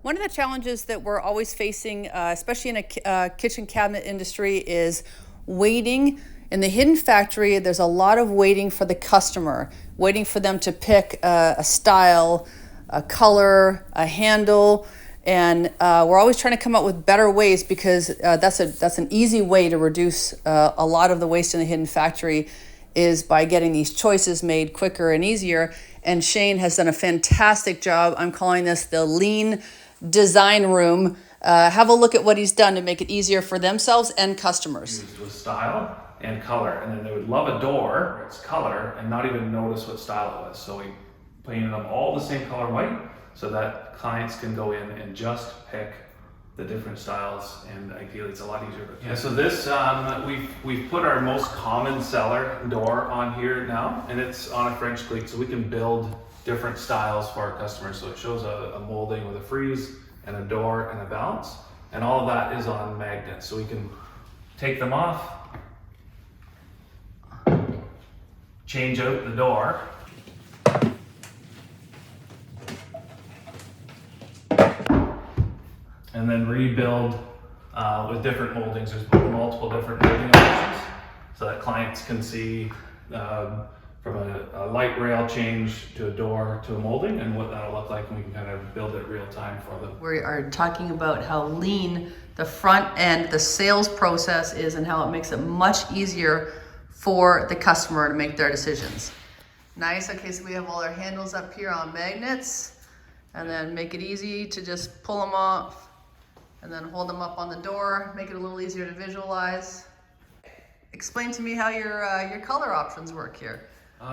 One of the challenges that we're always facing, especially in a kitchen cabinet industry, is waiting. In the Hidden Factory, there's a lot of waiting for the customer, waiting for them to pick a style, a color, a handle, and we're always trying to come up with better ways because that's an easy way to reduce a lot of the waste in the Hidden Factory is by getting these choices made quicker and easier. And Shane has done a fantastic job. I'm calling this the Lean Design Room. Have a look at what he's done to make it easier for themselves and customers. Used with style and color, and then they would love a door where it's color and not even notice what style it was. So we painted them all the same color white so that clients can go in and just pick the different styles, and ideally it's a lot easier. Yeah, so this, we've put our most common seller door on here now, and it's on a French cleat, so we can build different styles for our customers. So it shows a molding with a frieze and a door and a balance, and all of that is on magnets. So we can take them off, change out the door, and then rebuild with different moldings. There's multiple different molding options so that clients can see from a light rail change to a door to a molding and what that'll look like, and we can kind of build it real time for them. We are talking about how lean the front end, the sales process is, and how it makes it much easier for the customer to make their decisions. Nice. Okay, so we have all our handles up here on magnets, and then make it easy to just pull them off and then hold them up on the door, make it a little easier to visualize. Explain to me how your color options work here.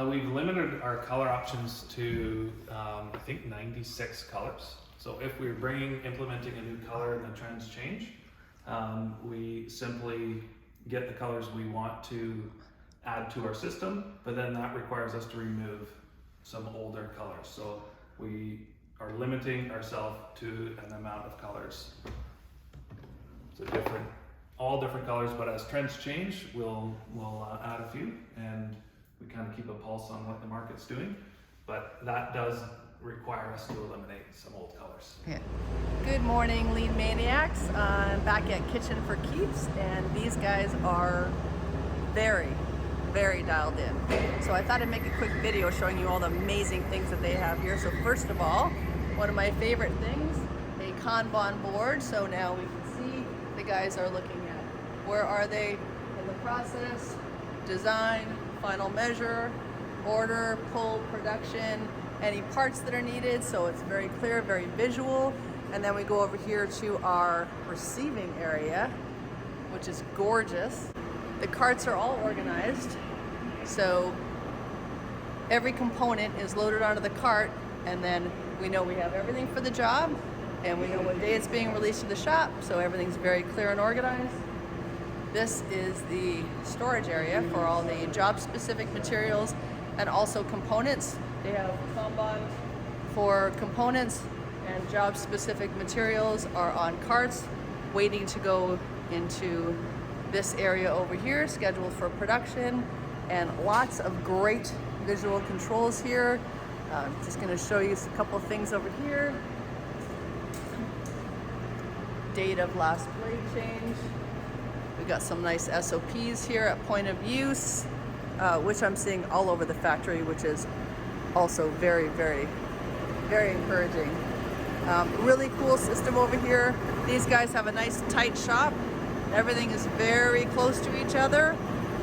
We've limited our color options to I think 96 colors. So if we're implementing a new color and the trends change, we simply get the colors we want to add to our system, but then that requires us to remove some older colors. So we are limiting ourselves to an amount of colors. So all different colors, but as trends change, we'll add a few, and we kind of keep a pulse on what the market's doing. But that does require us to eliminate some old colors. Yeah. Good morning, Lean Maniacs. I'm back at Kitchen for Keeps, and these guys are very, very dialed in. So I thought I'd make a quick video showing you all the amazing things that they have here. So first of all, one of my favorite things, a Kanban board. So now we can see the guys are looking at where are they in the process, design, final measure, order, pull, production, any parts that are needed. So it's very clear, very visual. And then we go over here to our receiving area, which is gorgeous. The carts are all organized. So every component is loaded onto the cart, and then we know we have everything for the job, and we know what day it's being released to the shop, so everything's very clear and organized. This is the storage area for all the job-specific materials and also components. They have Kanban for components, and job-specific materials are on carts waiting to go into this area over here, scheduled for production, and lots of great visual controls here. I'm just going to show you a couple of things over here. Date of last blade change. We got some nice SOPs here at point of use, which I'm seeing all over the factory, which is also very, very, very encouraging. Really cool system over here. These guys have a nice tight shop. Everything is very close to each other,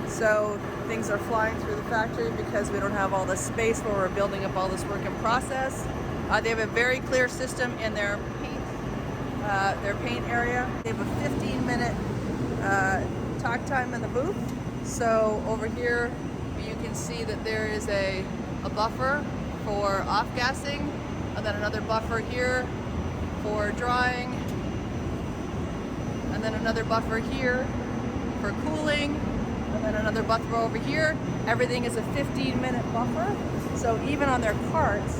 so things are flying through the factory because we don't have all the space where we're building up all this work in process. They have a very clear system in their paint area. They have a 15-minute talk time in the booth. So over here you can see that there is a buffer for off-gassing, and then another buffer here for drying, and then another buffer here for cooling, and then another buffer over here. Everything is a 15-minute buffer. So even on their carts,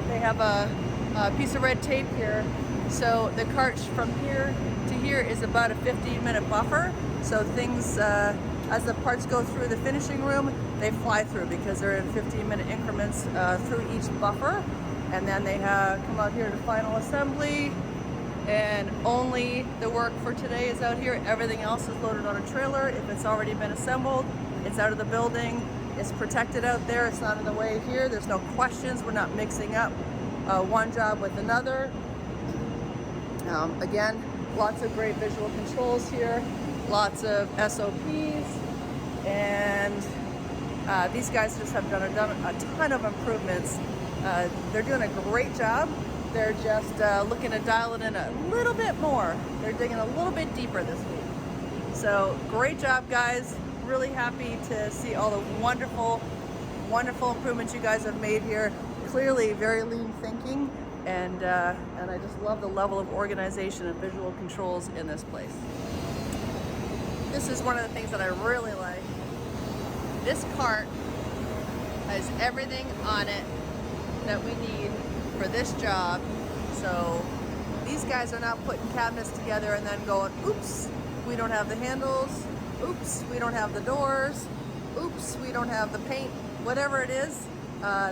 they have a piece of red tape here. So the cart from here to here is about a 15-minute buffer. So things, as the parts go through the finishing room, they fly through because they're in 15-minute increments through each buffer. And then they come out here to final assembly, and only the work for today is out here. Everything else is loaded on a trailer. If it's already been assembled, it's out of the building. It's protected out there. It's not in the way here. There's no questions. We're not mixing up one job with another. Again, lots of great visual controls here, lots of SOPs, and these guys just have done a ton of improvements. They're doing a great job. They're just looking to dial it in a little bit more. They're digging a little bit deeper this week. So great job, guys. Really happy to see all the wonderful, wonderful improvements you guys have made here. Clearly very lean thinking, and I just love the level of organization and visual controls in this place. This is one of the things that I really like. This cart has everything on it that we need for this job. So these guys are not putting cabinets together and then going, oops, we don't have the handles, oops, we don't have the doors, oops, we don't have the paint. Whatever it is,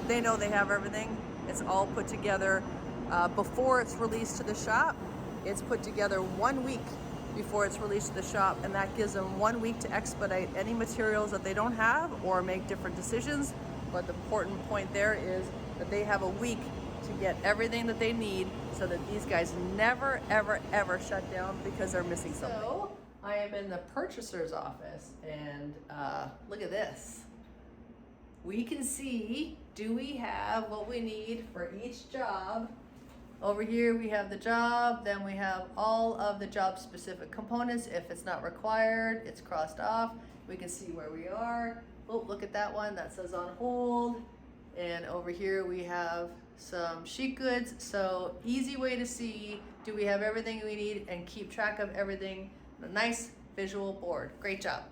they know they have everything. It's all put together before it's released to the shop. It's put together 1 week before it's released to the shop, and that gives them 1 week to expedite any materials that they don't have or make different decisions. But the important point there is that they have a week to get everything that they need so that these guys never, ever, ever shut down because they're missing something. So I am in the purchaser's office, and look at this. We can see, do we have what we need for each job? Over here we have the job, then we have all of the job specific components. If it's not required, it's crossed off. We can see where we are. Oh, look at that one, that says on hold. And over here we have some sheet goods. So easy way to see, do we have everything we need and keep track of everything. A nice visual board. Great job.